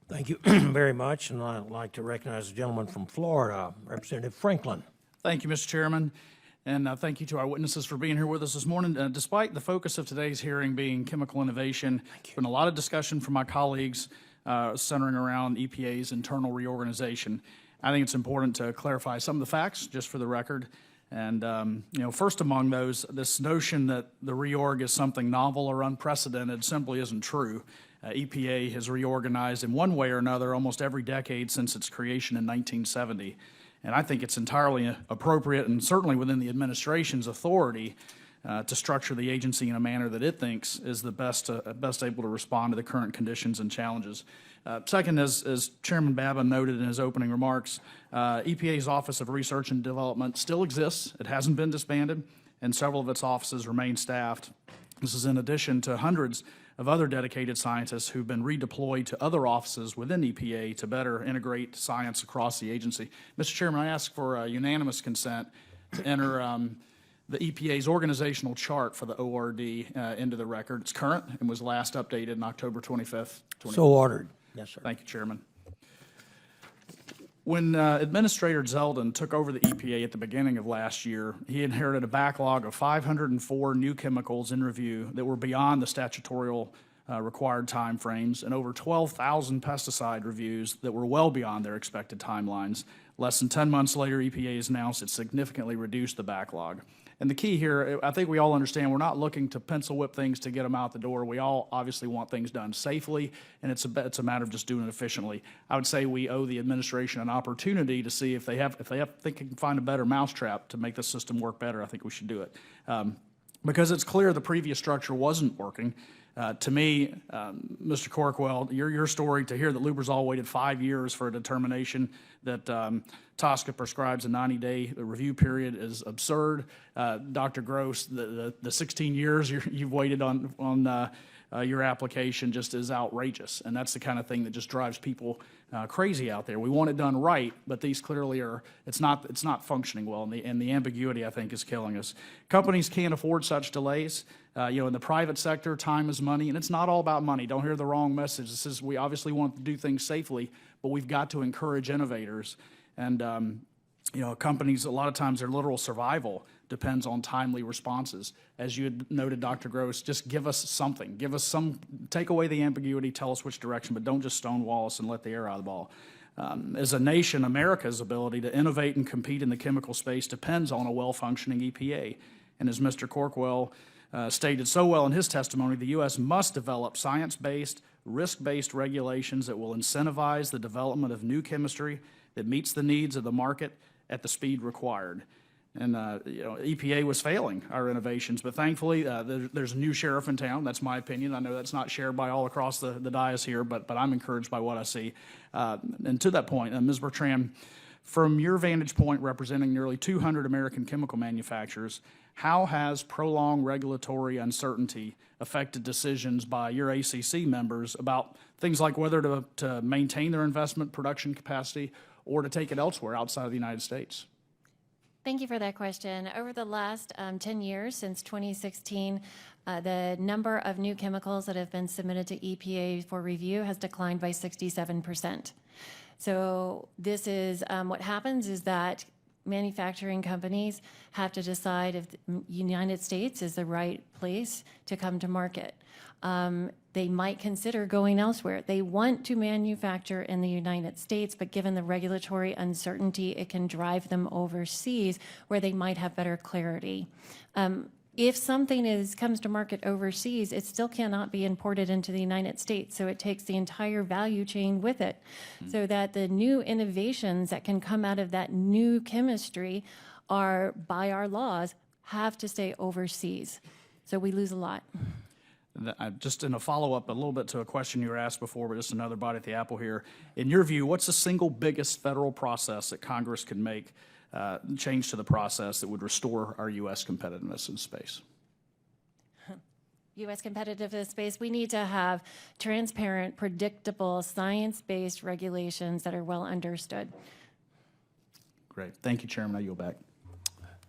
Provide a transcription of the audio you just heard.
Thank you very much, and I'd like to recognize the gentleman from Florida, Representative Franklin. Thank you, Mr. Chairman, and thank you to our witnesses for being here with us this morning. Despite the focus of today's hearing being chemical innovation, there's been a lot of discussion from my colleagues centering around EPA's internal reorganization. I think it's important to clarify some of the facts, just for the record. And, first among those, this notion that the reorg is something novel or unprecedented simply isn't true. EPA has reorganized in one way or another almost every decade since its creation in 1970. And I think it's entirely appropriate and certainly within the administration's authority to structure the agency in a manner that it thinks is the best able to respond to the current conditions and challenges. Second, as Chairman Babin noted in his opening remarks, EPA's Office of Research and Development still exists. It hasn't been disbanded, and several of its offices remain staffed. This is in addition to hundreds of other dedicated scientists who've been redeployed to other offices within EPA to better integrate science across the agency. Mr. Chairman, I ask for unanimous consent to enter the EPA's organizational chart for the ORD into the record. It's current and was last updated on October 25th. So ordered. Yes, sir. Thank you, Chairman. When Administrator Zeldin took over the EPA at the beginning of last year, he inherited a backlog of 504 new chemicals in review that were beyond the statutorial required timeframes and over 12,000 pesticide reviews that were well beyond their expected timelines. Less than 10 months later, EPA has announced it significantly reduced the backlog. And the key here, I think we all understand, we're not looking to pencil whip things to get them out the door. We all obviously want things done safely, and it's a matter of just doing it efficiently. I would say we owe the administration an opportunity to see if they can find a better mousetrap to make the system work better. I think we should do it. Because it's clear the previous structure wasn't working. To me, Mr. Corkwell, your story to hear that Lubrizol waited 5 years for a determination that TSCA prescribes a 90-day review period is absurd. Dr. Gross, the 16 years you've waited on your application just is outrageous, and that's the kind of thing that just drives people crazy out there. We want it done right, but these clearly are. It's not functioning well, and the ambiguity, I think, is killing us. Companies can't afford such delays. In the private sector, time is money, and it's not all about money. Don't hear the wrong message. This is, we obviously want to do things safely, but we've got to encourage innovators. And companies, a lot of times their literal survival depends on timely responses. As you had noted, Dr. Gross, just give us something. Give us take away the ambiguity, tell us which direction, but don't just stonewall us and let the air out of the ball. As a nation, America's ability to innovate and compete in the chemical space depends on a well-functioning EPA. And as Mr. Corkwell stated so well in his testimony, the U.S. must develop science-based, risk-based regulations that will incentivize the development of new chemistry that meets the needs of the market at the speed required. And EPA was failing our innovations, but thankfully there's a new sheriff in town. That's my opinion. I know that's not shared by all across the dais here, but I'm encouraged by what I see. And to that point, Ms. Bertrand, from your vantage point representing nearly 200 American chemical manufacturers, how has prolonged regulatory uncertainty affected decisions by your ACC members about things like whether to maintain their investment production capacity or to take it elsewhere outside of the United States? Thank you for that question. Over the last 10 years, since 2016, the number of new chemicals that have been submitted to EPA for review has declined by 67%. So this is what happens is that manufacturing companies have to decide if the United States is the right place to come to market. They might consider going elsewhere. They want to manufacture in the United States, but given the regulatory uncertainty, it can drive them overseas where they might have better clarity. If something comes to market overseas, it still cannot be imported into the United States, so it takes the entire value chain with it, so that the new innovations that can come out of that new chemistry are, by our laws, have to stay overseas. So we lose a lot. Just in a follow-up a little bit to a question you were asked before, but just another bite at the apple here. In your view, what's the single biggest federal process that Congress can make change to the process that would restore our U.S. competitiveness in space? U.S. competitiveness space, we need to have transparent, predictable, science-based regulations that are well understood. Great. Thank you, Chairman. I yield back.